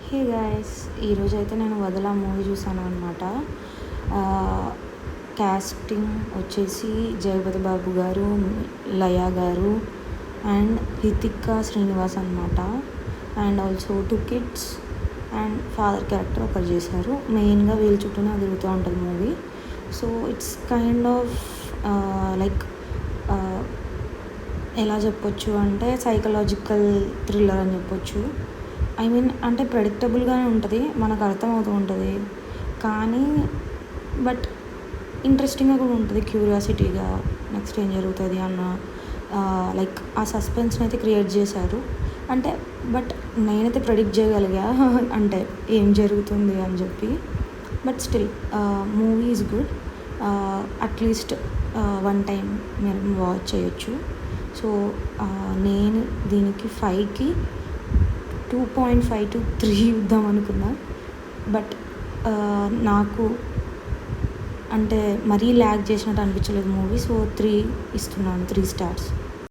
Hey guys, ఈరోజైతే నేను 'వదల' మూవీ చూసాను అనమాట. కాస్టింగ్ వచ్చేసి జగపతి బాబు గారు, లయ గారు అండ్ హితికా శ్రీనివాస్ అనమాట. And also 2 kids and father character ఒకరు చేశారు. మెయిన్గా వీళ్ళ చుట్టూనే తిరుగుతూ ఉంటుంది movie. So it's kind of like ఎలా చెప్పొచ్చు అంటే సైకలాజికల్ థ్రిల్లర్ అని చెప్పొచ్చు. అంటే ప్రెడిక్టబుల్గానే ఉంటుంది, మనకు అర్థమవుతూ ఉంటుంది. కానీ బట్ ఇంట్రెస్టింగ్గా కూడా ఉంటుంది, క్యూరియాసిటీగా నెక్స్ట్ ఏం జరుగుతుంది అన్న లైక్ ఆ సస్పెన్స్ని అయితే క్రియేట్ చేశారు. బట్ నేనైతే ప్రెడిక్ట్ చేయగలిగా అంటే ఏం జరుగుతుంది అని చెప్పి. But still movie is good. At least 1 time మీరు వాచ్ చేయొచ్చు. సో నేను దీనికి 5కి 2.5 to 3 ఇద్దాం అనుకున్నా. బట్ నాకు అంటే మరీ ల్యాగ్ చేసినట్టు అనిపించలేదు మూవీ. సో 3 ఇస్తున్నాను, 3 స్టార్స్.